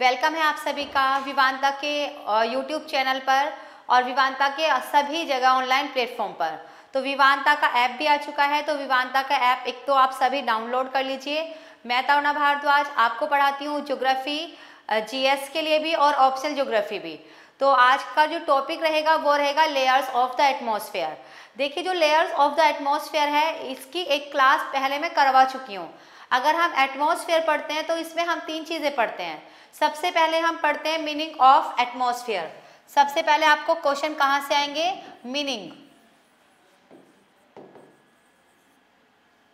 Welcome है आप सभी का विवांता के यूट्यूब चैनल पर और विवांता के सभी जगह ऑनलाइन प्लेटफॉर्म पर। तो विवांता का ऐप भी आ चुका है, तो विवांता का ऐप एक तो आप सभी डाउनलोड कर लीजिए। मैं तरुणा भारद्वाज आपको पढ़ाती हूँ ज्योग्राफी, जीएस के लिए भी और ऑप्शनल ज्योग्राफी भी। तो आज का जो टॉपिक रहेगा वो रहेगा लेयर्स ऑफ द एटमॉस्फेयर। देखिए, जो लेयर्स ऑफ द एटमॉस्फेयर है इसकी एक क्लास पहले मैं करवा चुकी हूँ। अगर हम एटमॉस्फेयर पढ़ते हैं तो इसमें हम तीन चीज़ें पढ़ते हैं। सबसे पहले हम पढ़ते हैं मीनिंग ऑफ एटमॉस्फेयर। सबसे पहले आपको क्वेश्चन कहाँ से आएंगे? मीनिंग।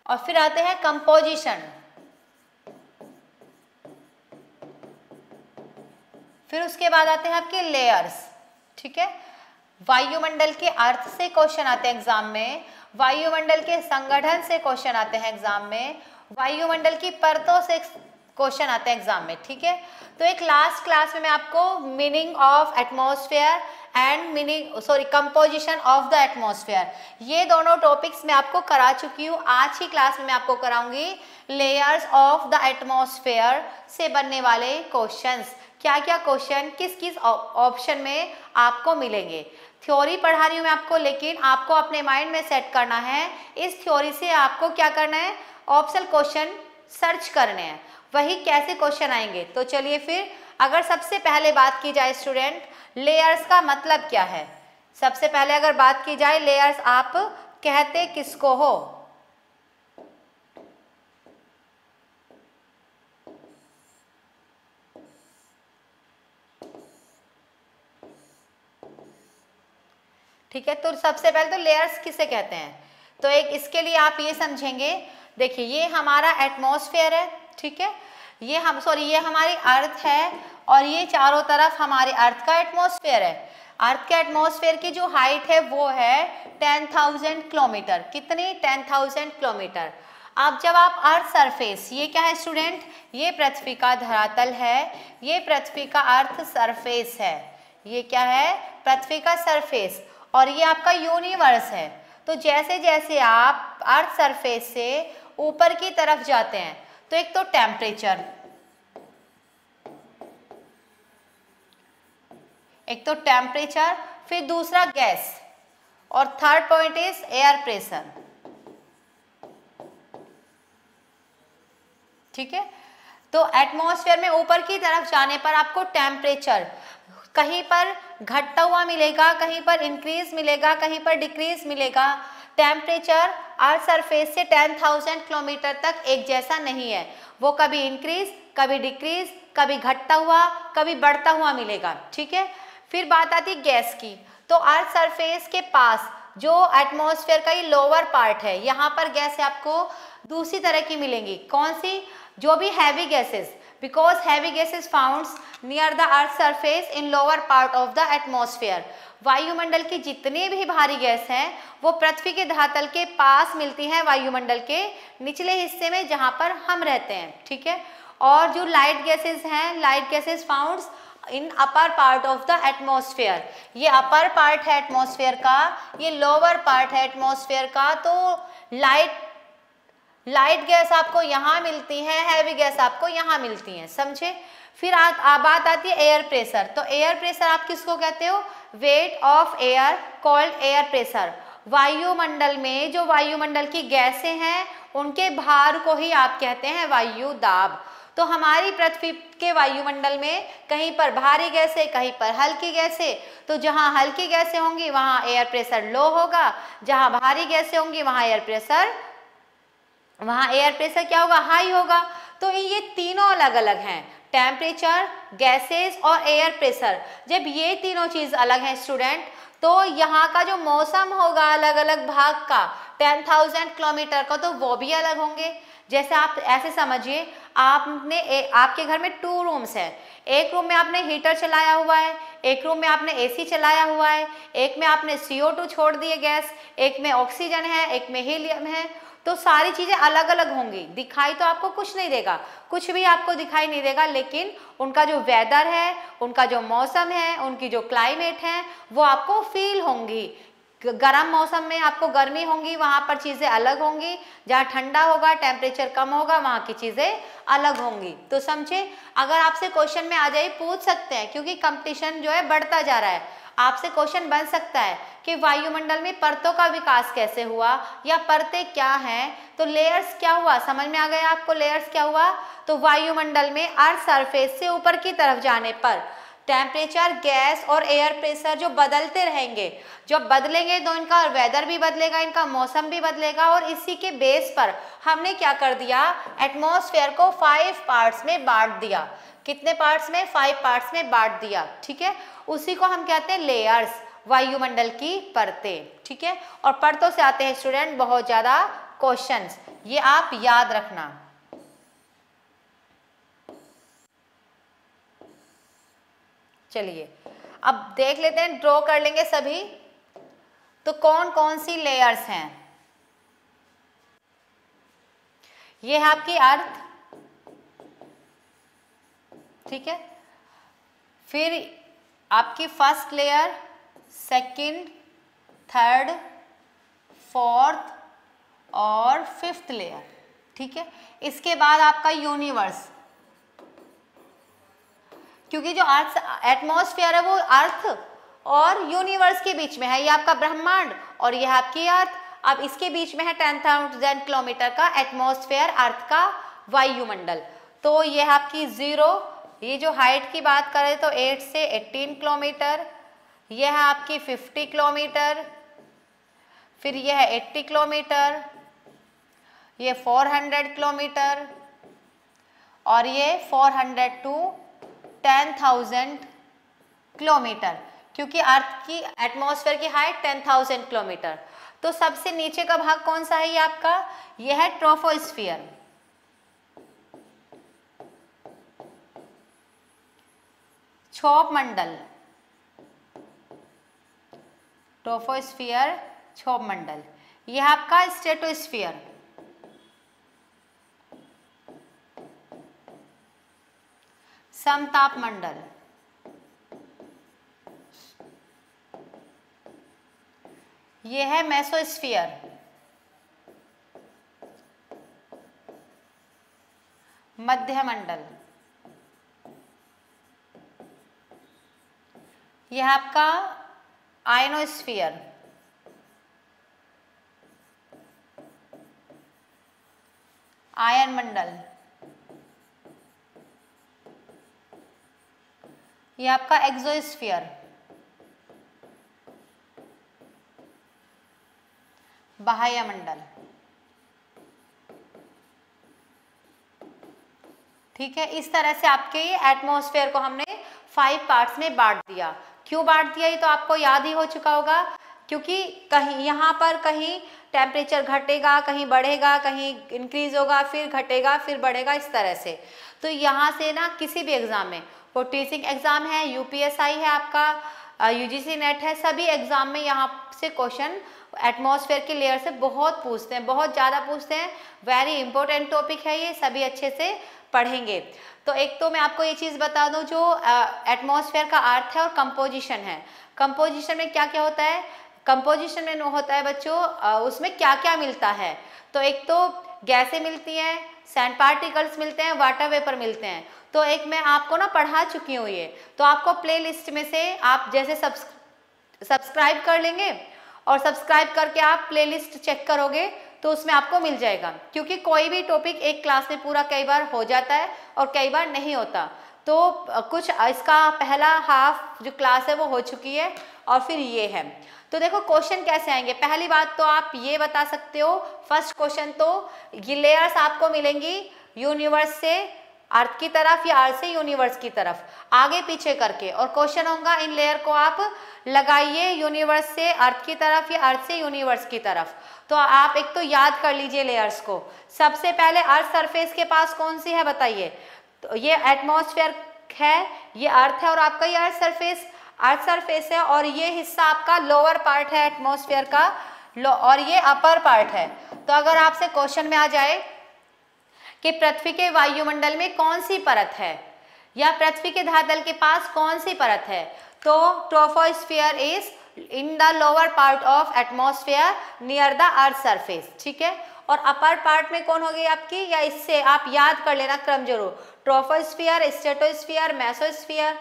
और फिर आते हैं कंपोजिशन, फिर उसके बाद आते हैं आपके लेयर्स। ठीक है, वायुमंडल के अर्थ से क्वेश्चन आते हैं एग्जाम में, वायुमंडल के संगठन से क्वेश्चन आते हैं एग्जाम में, वायुमंडल की परतों से क्वेश्चन आते हैं एग्जाम में। ठीक है, तो एक लास्ट क्लास में मैं आपको meaning of atmosphere and composition of the atmosphere, ये दोनों टॉपिक्स मैं आपको करा चुकी हूँ। आज की क्लास में मैं आपको कराऊंगी लेयर्स ऑफ द एटमॉस्फेयर से बनने वाले क्वेश्चंस। क्या क्या क्वेश्चन किस किस ऑप्शन में आपको मिलेंगे। थ्योरी पढ़ा रही हूँ मैं आपको, लेकिन आपको अपने माइंड में सेट करना है। इस थ्योरी से आपको क्या करना है? ऑप्शनल क्वेश्चन सर्च करने हैं। वही कैसे क्वेश्चन आएंगे, तो चलिए फिर अगर सबसे पहले बात की जाए स्टूडेंट, लेयर्स का मतलब क्या है। सबसे पहले अगर बात की जाए लेयर्स, आप कहते किसको हो? ठीक है, तो सबसे पहले तो लेयर्स किसे कहते हैं, तो एक इसके लिए आप ये समझेंगे। देखिए, ये हमारा एटमॉस्फेयर है। ठीक है, ये हमारी अर्थ है और ये चारों तरफ हमारे अर्थ का एटमॉस्फेयर है। अर्थ के एटमॉस्फेयर की जो हाइट है वो है 10,000 किलोमीटर। कितनी? 10,000 किलोमीटर। अब जब आप अर्थ सरफेस, ये क्या है स्टूडेंट? ये पृथ्वी का धरातल है, ये पृथ्वी का अर्थ सरफेस है। ये क्या है? पृथ्वी का सरफेस, और ये आपका यूनिवर्स है। तो जैसे जैसे आप अर्थ सरफेस से ऊपर की तरफ जाते हैं, तो एक तो टेम्परेचर, फिर दूसरा गैस, और third point is air pressure. ठीक है, तो एटमॉस्फेयर में ऊपर की तरफ जाने पर आपको टेम्परेचर कहीं पर घटता हुआ मिलेगा, कहीं पर इंक्रीज मिलेगा, कहीं पर डिक्रीज मिलेगा। टेम्परेचर अर्थ सरफेस से 10,000 किलोमीटर तक एक जैसा नहीं है, वो कभी इंक्रीज, कभी डिक्रीज, कभी घटता हुआ, कभी बढ़ता हुआ मिलेगा। ठीक है, फिर बात आती है गैस की। तो अर्थ सरफेस के पास जो एटमॉस्फेयर का ये लोअर पार्ट है, यहाँ पर गैस आपको दूसरी तरह की मिलेंगी। कौन सी? जो भी heavy gases, because heavy gases founts near the earth surface in lower part of the atmosphere. वायुमंडल की जितनी भी भारी गैस हैं वो पृथ्वी के धरातल के पास मिलती हैं, वायुमंडल के निचले हिस्से में जहाँ पर हम रहते हैं। ठीक है, और जो लाइट गैसेस हैं, light gases founts in upper part of the atmosphere. ये अपर पार्ट है एटमॉस्फेयर का, ये लोअर पार्ट है एटमॉस्फेयर का। तो लाइट गैस आपको यहाँ मिलती है, हैवी गैस आपको यहाँ मिलती हैं। समझे? फिर बात आती है एयर प्रेशर। तो एयर प्रेशर आप किसको कहते हो? Weight of air called air pressure. वायुमंडल में जो वायुमंडल की गैसें हैं उनके भार को ही आप कहते हैं वायु दाब। तो हमारी पृथ्वी के वायुमंडल में कहीं पर भारी गैसें, कहीं पर हल्की गैसें। तो जहाँ हल्की गैसें होंगी वहाँ एयर प्रेशर लो होगा, जहाँ भारी गैसें होंगी वहाँ एयर प्रेशर क्या होगा? हाई होगा। तो ये तीनों अलग अलग हैं, टेम्परेचर, गैसेस और एयर प्रेशर। जब ये तीनों चीज अलग हैं स्टूडेंट, तो यहाँ का जो मौसम होगा अलग अलग भाग का 10,000 किलोमीटर का, तो वो भी अलग होंगे। जैसे आप ऐसे समझिए, आपके घर में 2 रूम्स है। एक रूम में आपने हीटर चलाया हुआ है, एक रूम में आपने एसी चलाया हुआ है, एक में आपने CO2 छोड़ दिए गैस, एक में ऑक्सीजन है, एक में हीलियम है। तो सारी चीजें अलग अलग होंगी। दिखाई तो आपको कुछ नहीं देगा, कुछ भी आपको दिखाई नहीं देगा, लेकिन उनका जो वेदर है, उनका जो मौसम है, उनकी जो क्लाइमेट है, वो आपको फील होंगी। गर्म मौसम में आपको गर्मी होंगी, वहां पर चीजें अलग होंगी, जहाँ ठंडा होगा टेम्परेचर कम होगा वहां की चीजें अलग होंगी। तो समझे, अगर आपसे क्वेश्चन में आ जाए पूछ सकते हैं, क्योंकि कंपटीशन जो है बढ़ता जा रहा है। आपसे क्वेश्चन बन सकता है कि वायुमंडल में परतों का विकास कैसे हुआ या परतें क्या हैं। तो लेयर्स क्या हुआ, समझ में आ गया आपको लेयर्स क्या हुआ। तो वायुमंडल में अर्थ सरफेस से ऊपर की तरफ जाने पर टेम्परेचर, गैस और एयर प्रेशर जो बदलते रहेंगे, जब बदलेंगे तो इनका वेदर भी बदलेगा, इनका मौसम भी बदलेगा। और इसी के बेस पर हमने क्या कर दिया, एटमॉस्फेयर को 5 पार्ट्स में बांट दिया। कितने पार्ट्स में, 5 पार्ट्स में बांट दिया, ठीक है। उसी को हम कहते हैं लेयर्स, वायुमंडल की परतें, ठीक है। और परतों से आते हैं स्टूडेंट बहुत ज्यादा क्वेश्चंस, ये आप याद रखना। चलिए अब देख लेते हैं, ड्रॉ कर लेंगे सभी। तो कौन कौन सी लेयर्स हैं, ये है आपकी अर्थ, ठीक है। फिर आपकी first layer, second, third, fourth और फिफ्थ लेयर, ठीक है। इसके बाद आपका यूनिवर्स, क्योंकि जो अर्थ एटमॉस्फेयर है वो अर्थ और यूनिवर्स के बीच में है, ये आपका ब्रह्मांड और ये आपकी अर्थ। अब इसके बीच में है 10,000 किलोमीटर का एटमॉस्फेयर, अर्थ का वायुमंडल। तो ये है आपकी 0, ये जो हाइट की बात करें तो 8 से 18 किलोमीटर, यह है आपकी 50 किलोमीटर, फिर यह है 80 किलोमीटर, ये 400 किलोमीटर और ये 400 टू 10,000 किलोमीटर, क्योंकि अर्थ की एटमॉस्फेयर की हाइट 10,000 किलोमीटर। तो सबसे नीचे का भाग कौन सा है, ये आपका, यह है ट्रोपोस्फियर, क्षोभ मंडल, ट्रोपोस्फियर, क्षोभ मंडल। यह आपका स्ट्रेटोस्फियर, समताप मंडल, यह है मेसोस्फियर, मध्य मंडल, यह आपका आयनोस्फियर, आयन मंडल, यह आपका एक्सोस्फियर, बाह्य मंडल, ठीक है। इस तरह से आपके एटमॉस्फेयर को हमने 5 पार्ट्स में बांट दिया। क्यों बांट दिया, ये तो आपको याद ही हो चुका होगा, क्योंकि कहीं यहाँ पर कहीं टेम्परेचर घटेगा, कहीं बढ़ेगा, कहीं इंक्रीज होगा, फिर घटेगा, फिर बढ़ेगा, इस तरह से। तो यहाँ से ना किसी भी एग्जाम में, वो टीचिंग एग्जाम है, यूपीएसआई है आपका, यूजीसी नेट है, सभी एग्जाम में यहाँ से क्वेश्चन एटमॉस्फेयर की लेयर से बहुत पूछते हैं, बहुत ज़्यादा पूछते हैं। वेरी इंपॉर्टेंट टॉपिक है ये, सभी अच्छे से पढ़ेंगे। तो एक तो मैं आपको ये चीज़ बता दूं, जो एटमॉस्फेयर का अर्थ है और कंपोजिशन है। कंपोजिशन में क्या क्या होता है, कंपोजिशन में होता है बच्चों, उसमें क्या क्या मिलता है। तो एक तो गैसें मिलती हैं, सैंड पार्टिकल्स मिलते हैं, वाटर वेपर मिलते हैं। तो एक मैं आपको ना पढ़ा चुकी हूँ ये, तो आपको प्ले लिस्ट में से आप जैसे सब्सक्राइब कर लेंगे और सब्सक्राइब करके आप प्लेलिस्ट चेक करोगे तो उसमें आपको मिल जाएगा, क्योंकि कोई भी टॉपिक एक क्लास में पूरा कई बार हो जाता है और कई बार नहीं होता। तो कुछ इसका पहला हाफ जो क्लास है वो हो चुकी है और फिर ये है। तो देखो क्वेश्चन कैसे आएंगे, पहली बात तो आप ये बता सकते हो, फर्स्ट क्वेश्चन तो ये लेयर्स आपको मिलेंगी यूनिवर्स से अर्थ की तरफ या अर्थ से यूनिवर्स की तरफ, आगे पीछे करके, और क्वेश्चन होगा इन लेयर को आप लगाइए यूनिवर्स से अर्थ की तरफ या अर्थ से यूनिवर्स की तरफ। तो आप एक तो याद कर लीजिए लेयर्स को। सबसे पहले अर्थ सरफेस के पास कौन सी है बताइए, तो ये एटमॉस्फेयर है, ये अर्थ है और आपका ये अर्थ सरफेस है, और ये हिस्सा आपका लोअर पार्ट है एटमॉस्फेयर का, और ये अपर पार्ट है। तो अगर आपसे क्वेश्चन में आ जाए कि पृथ्वी के वायुमंडल में कौन सी परत है या पृथ्वी के धरातल के पास कौन सी परत है, तो troposphere is in the lower part of atmosphere near the earth surface, ठीक है। और अपर पार्ट में कौन होगी आपकी, या इससे आप याद कर लेना क्रम जरूर, ट्रोपोस्फियर, स्ट्रेटोस्फियर, मेसोस्फियर,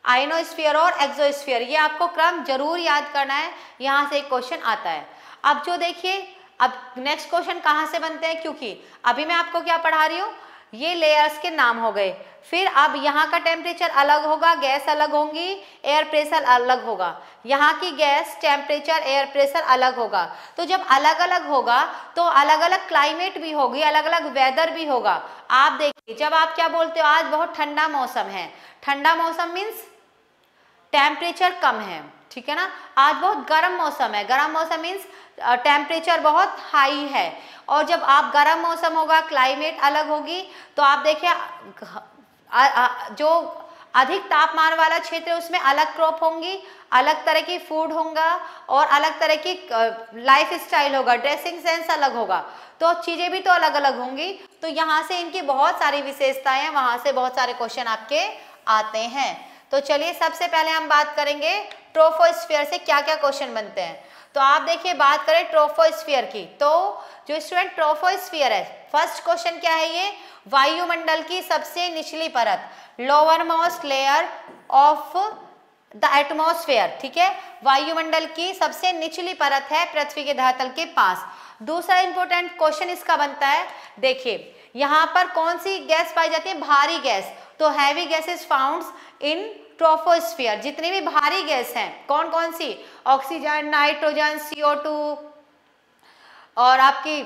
आइनोस्फीयर और एक्सोस्फीयर, ये आपको क्रम जरूर याद करना है, यहाँ से एक क्वेश्चन आता है। अब जो देखिए, अब नेक्स्ट क्वेश्चन कहाँ से बनते हैं, क्योंकि अभी मैं आपको क्या पढ़ा रही हूँ, ये लेयर्स के नाम हो गए। फिर अब यहाँ का टेम्परेचर अलग होगा, गैस अलग होंगी, एयर प्रेशर अलग होगा, यहाँ की गैस टेम्परेचर एयर प्रेशर अलग होगा। तो जब अलग अलग होगा तो अलग अलग क्लाइमेट भी होगी, अलग अलग वेदर भी होगा। आप देखिए, जब आप क्या बोलते हो, आज बहुत ठंडा मौसम है, ठंडा मौसम मीन्स टेम्परेचर कम है, ठीक है ना। आज बहुत गर्म मौसम है, गर्म मौसम मीन्स टेम्परेचर बहुत हाई है। और जब आप गर्म मौसम होगा, क्लाइमेट अलग होगी, तो आप देखिए जो अधिक तापमान वाला क्षेत्र है उसमें अलग क्रॉप होंगी, अलग तरह की फूड होगा और अलग तरह की लाइफ स्टाइल होगा, ड्रेसिंग सेंस अलग होगा, तो चीज़ें भी तो अलग अलग होंगी। तो यहाँ से इनकी बहुत सारी विशेषताएं हैं, वहाँ से बहुत सारे क्वेश्चन आपके आते हैं। तो चलिए सबसे पहले हम बात करेंगे ट्रोपोस्फियर से क्या क्या क्वेश्चन बनते हैं। तो आप देखिए, बात करें ट्रोपोस्फियर की, तो जो स्टूडेंट ट्रोपोस्फियर है, फर्स्ट क्वेश्चन क्या है, ये वायुमंडल की सबसे निचली परत, lower most layer of the atmosphere, ठीक है, वायुमंडल की सबसे निचली परत है पृथ्वी के धरातल के पास। दूसरा इंपॉर्टेंट क्वेश्चन इसका बनता है, देखिए यहाँ पर कौन सी गैस पाई जाती है, भारी गैस, तो हैवी गैसेस फाउंड्स इन ट्रोपोस्फियर, जितनी भी भारी गैस हैं, कौन कौन सी, ऑक्सीजन, नाइट्रोजन, CO2 और आपकी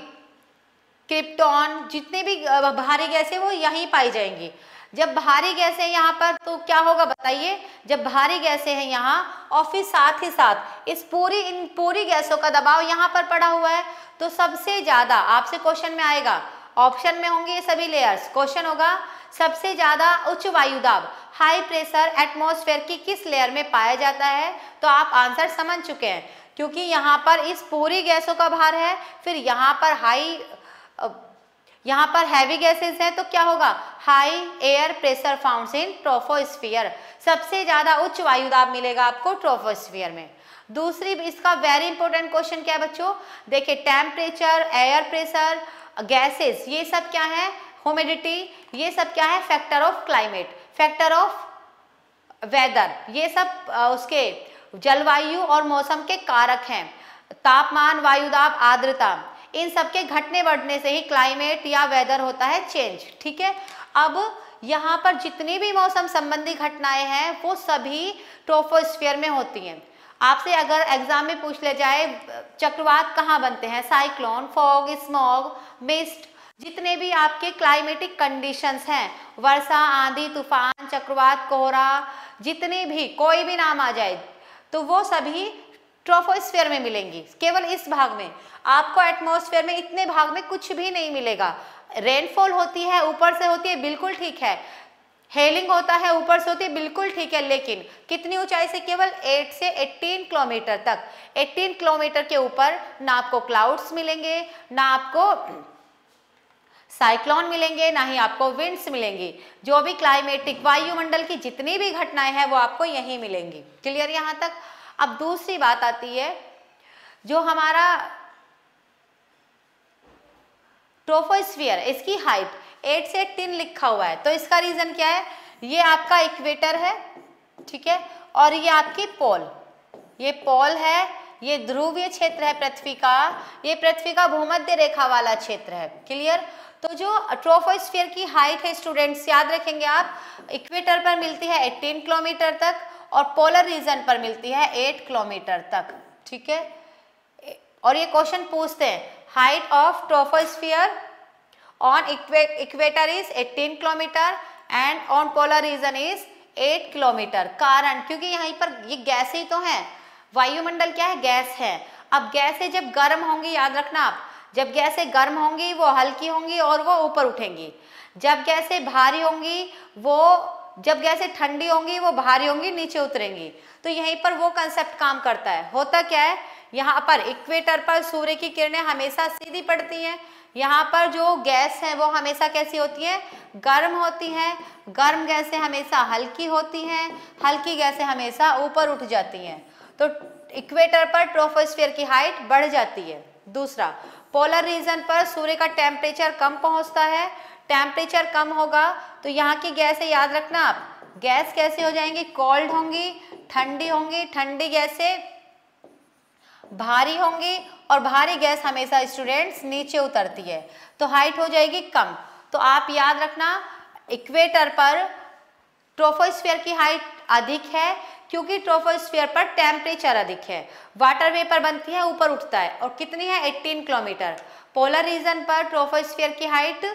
क्रिप्टॉन, जितनी भी भारी गैसें वो यहीं पाई जाएंगी। जब भारी गैसें यहाँ पर, तो क्या होगा बताइए, जब भारी गैसें हैं यहाँ और फिर साथ ही साथ इन पूरी गैसों का दबाव यहाँ पर पड़ा हुआ है, तो सबसे ज्यादा आपसे क्वेश्चन में आएगा, ऑप्शन में होंगे ये सभी लेयर्स, क्वेश्चन होगा सबसे ज्यादा उच्च वायुदाब हाई प्रेशर एटमॉस्फेयर की किस लेयर में पाया जाता है। तो आप आंसर समझ चुके हैं, क्योंकि यहाँ पर इस पूरी गैसों का भार है, फिर यहाँ पर हैवी गैसेस हैं, तो क्या होगा, हाई एयर प्रेशर फाउंड्स इन ट्रोपोस्फियर, सबसे ज्यादा उच्च वायुदाब मिलेगा आपको ट्रोपोस्फियर में। दूसरी इसका वेरी इंपॉर्टेंट क्वेश्चन क्या है बच्चों, देखिए टेम्परेचर, एयर प्रेशर, गैसेस, ये सब क्या है, ह्यूमिडिटी, ये सब क्या है, factor of climate, factor of weather, ये सब उसके जलवायु और मौसम के कारक हैं। तापमान, वायुदाब, आर्द्रता, इन सब के घटने बढ़ने से ही क्लाइमेट या वेदर होता है चेंज, ठीक है। अब यहाँ पर जितनी भी मौसम संबंधी घटनाएं हैं वो सभी ट्रोपोस्फियर में होती हैं। आपसे अगर एग्जाम में पूछ ले जाए चक्रवात कहाँ बनते हैं, साइक्लोन, फॉग, स्मॉग, मिस्ट, जितने भी आपके क्लाइमेटिक कंडीशंस हैं, वर्षा, आंधी, तूफान, चक्रवात, कोहरा, जितने भी कोई भी नाम आ जाए, तो वो सभी ट्रोपोस्फियर में मिलेंगी। केवल इस भाग में, आपको एटमॉस्फेयर में इतने भाग में कुछ भी नहीं मिलेगा। रेनफॉल होती है, ऊपर से होती है, बिल्कुल ठीक है, हेलिंग होता है, ऊपर से होती है, बिल्कुल ठीक है, लेकिन कितनी ऊंचाई से, केवल 8 से 18 किलोमीटर तक। 18 किलोमीटर के ऊपर ना आपको क्लाउड्स मिलेंगे, ना आपको साइक्लोन मिलेंगे, ना ही आपको विंड्स मिलेंगी। जो भी क्लाइमेटिक वायुमंडल की जितनी भी घटनाएं हैं वो आपको यहीं मिलेंगी। क्लियर यहाँ तक। अब दूसरी बात आती है, जो हमारा ट्रोपोस्फियर, इसकी हाइट 8 से 18 लिखा हुआ है, तो इसका रीजन क्या है, ये आपका इक्वेटर है, ठीक है, और ये आपकी पोल, ये पोल है, ये ध्रुवीय क्षेत्र है पृथ्वी का, ये पृथ्वी का भूमध्य रेखा वाला क्षेत्र है। क्लियर। तो जो ट्रोपोस्फियर की हाइट है स्टूडेंट्स, याद रखेंगे आप, इक्वेटर पर मिलती है 18 किलोमीटर तक और पोलर रीजन पर मिलती है 8 किलोमीटर तक, ठीक है। और ये क्वेश्चन पूछते हैं, height of troposphere on equator is 18 kilometre and on polar region is 8 kilometre. कारण, क्योंकि यहाँ पर ये गैसें तो हैं, वायुमंडल क्या है, गैस है। अब गैसें जब गर्म होंगी, याद रखना आप, जब गैसें गर्म होंगी वो हल्की होंगी और वो ऊपर उठेंगी। जब गैसें भारी होंगी जब गैसें ठंडी होंगी वो भारी होंगी, नीचे उतरेंगी। तो यहीं पर वो कंसेप्ट काम करता है। होता क्या है, यहाँ पर इक्वेटर पर सूर्य की किरणें हमेशा सीधी पड़ती हैं, यहाँ पर जो गैस है वो हमेशा कैसी होती है, गर्म होती हैं। गर्म गैसें हमेशा हल्की होती हैं, हल्की गैसें हमेशा ऊपर उठ जाती हैं। तो इक्वेटर पर ट्रोपोस्फियर की हाइट बढ़ जाती है। दूसरा, पोलर रीजन पर सूर्य का टेम्परेचर कम पहुंचता है। टेम्परेचर कम होगा तो यहाँ की गैसें याद रखना आप, गैस कैसे हो जाएंगी, कोल्ड होंगी, ठंडी होंगी, ठंडी गैसें भारी होंगी और भारी गैस हमेशा स्टूडेंट्स नीचे उतरती है, तो हाइट हो जाएगी कम। तो आप याद रखना इक्वेटर पर ट्रोपोस्फियर की हाइट अधिक है क्योंकि ट्रोपोस्फियर पर टेम्परेचर अधिक है, वाटर वेपर बनती है, ऊपर उठता है, और कितनी है 18 किलोमीटर। पोलर रीजन पर ट्रोपोस्फियर की हाइट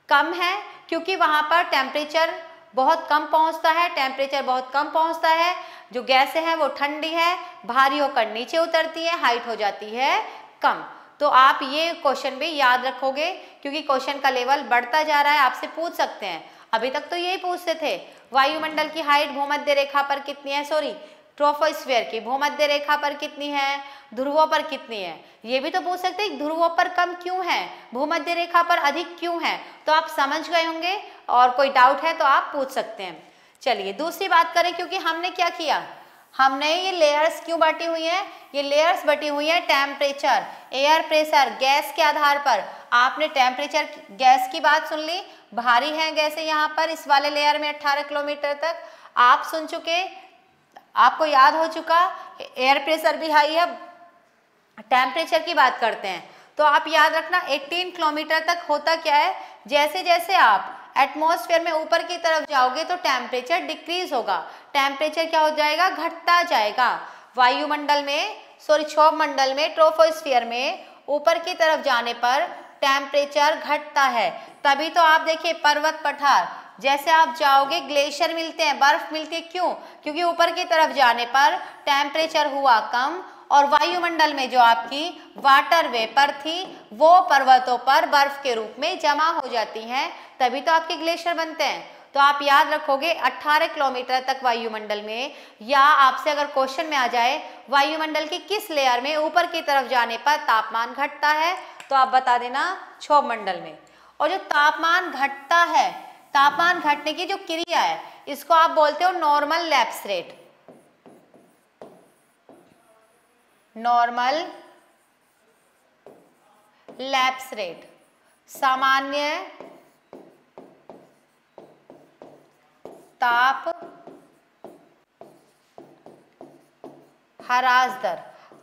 कम है क्योंकि वहां पर टेम्परेचर बहुत कम पहुंचता है, टेम्परेचर बहुत कम पहुंचता है, जो गैसें हैं वो ठंडी है, भारी होकर नीचे उतरती है, हाइट हो जाती है कम। तो आप ये क्वेश्चन भी याद रखोगे क्योंकि क्वेश्चन का लेवल बढ़ता जा रहा है, आपसे पूछ सकते हैं। अभी तक तो यही पूछते थे वायुमंडल की हाइट भूमध्य रेखा पर कितनी है, सॉरी ट्रोपोस्फियर की भूमध्य रेखा पर कितनी है, ध्रुवों पर कितनी है। ये भी तो पूछ सकते हैं ध्रुवों पर कम क्यों है, भूमध्य रेखा पर अधिक क्यों है। तो आप समझ गए होंगे और कोई डाउट है तो आप पूछ सकते हैं। चलिए दूसरी बात करें, क्योंकि हमने क्या किया, हमने ये लेयर्स क्यों बांटी हुई हैं, ये लेयर्स बटी हुई है टेम्परेचर, एयर प्रेशर, गैस के आधार पर। आपने टेम्परेचर गैस की बात सुन ली, भारी है गैसें यहाँ पर इस वाले लेयर में 18 किलोमीटर तक आप सुन चुके, आपको याद हो चुका एयर प्रेशर भी हाई है। टेम्परेचर की बात करते हैं तो आप याद रखना 18 किलोमीटर तक होता क्या है, जैसे जैसे आप एटमॉस्फेयर में ऊपर की तरफ जाओगे तो टेम्परेचर डिक्रीज होगा, टेम्परेचर क्या हो जाएगा, घटता जाएगा। वायुमंडल में सॉरी क्षोभ मंडल में ट्रोपोस्फियर में ऊपर की तरफ जाने पर टेम्परेचर घटता है। तभी तो आप देखिए पर्वत पठार जैसे आप जाओगे ग्लेशियर मिलते हैं, बर्फ मिलती है, क्यों, क्योंकि ऊपर की तरफ जाने पर टेम्परेचर हुआ कम और वायुमंडल में जो आपकी वाटर वेपर थी वो पर्वतों पर बर्फ के रूप में जमा हो जाती हैं, तभी तो आपके ग्लेशियर बनते हैं। तो आप याद रखोगे 18 किलोमीटर तक वायुमंडल में, या आपसे अगर क्वेश्चन में आ जाए वायुमंडल की किस लेयर में ऊपर की तरफ जाने पर तापमान घटता है, तो आप बता देना क्षोभ मंडल में। और जो तापमान घटता है, तापमान घटने की जो क्रिया है इसको आप बोलते हो normal lapse rate, normal lapse rate, सामान्य ताप ह्रास दर।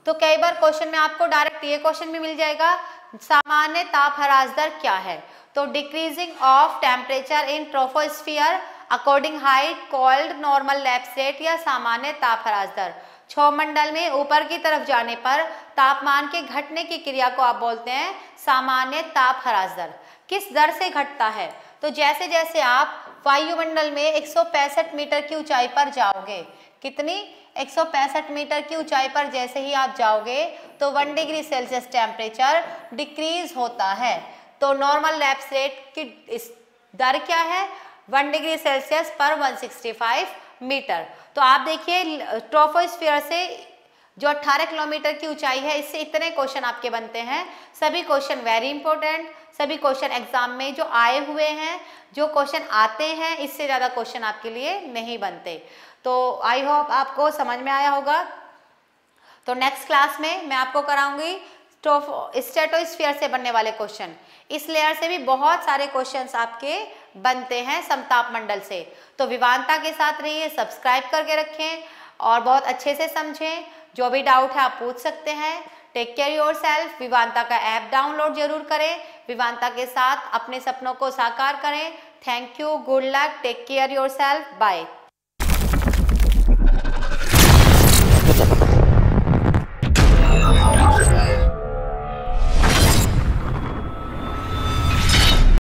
तो कई बार क्वेश्चन में आपको डायरेक्ट ये क्वेश्चन भी मिल जाएगा, सामान्य ताप ह्रास दर क्या है, तो decreasing of temperature in troposphere according height called normal lapse rate या सामान्य ताप ह्रास दर। क्षोभ मंडल में ऊपर की तरफ जाने पर तापमान के घटने की क्रिया को आप बोलते हैं सामान्य ताप ह्रास दर। किस दर से घटता है, तो जैसे जैसे आप वायुमंडल में 165 मीटर की ऊंचाई पर जाओगे, कितनी 165 मीटर की ऊंचाई पर जैसे ही आप जाओगे तो 1 डिग्री सेल्सियस टेम्परेचर डिक्रीज होता है। तो नॉर्मल लैप्स रेट की इस दर क्या है, 1 डिग्री सेल्सियस पर 165 मीटर। तो आप देखिए ट्रोपोस्फियर से जो 18 किलोमीटर की ऊंचाई है, इससे इतने क्वेश्चन आपके बनते हैं। सभी क्वेश्चन वेरी इंपॉर्टेंट, सभी क्वेश्चन एग्जाम में जो आए हुए हैं, जो क्वेश्चन आते हैं, इससे ज़्यादा क्वेश्चन आपके लिए नहीं बनते। तो आई होप आपको समझ में आया होगा। तो नेक्स्ट क्लास में मैं आपको कराऊंगी स्ट्रेटोस्फीयर से बनने वाले क्वेश्चन। इस लेयर से भी बहुत सारे क्वेश्चंस आपके बनते हैं समताप मंडल से। तो विवानता के साथ रहिए, सब्सक्राइब करके रखें और बहुत अच्छे से समझें। जो भी डाउट है आप पूछ सकते हैं। Take care yourself. विवानता का ऐप डाउनलोड जरूर करें, विवानता के साथ अपने सपनों को साकार करें। Thank you, good luck, take care yourself, bye.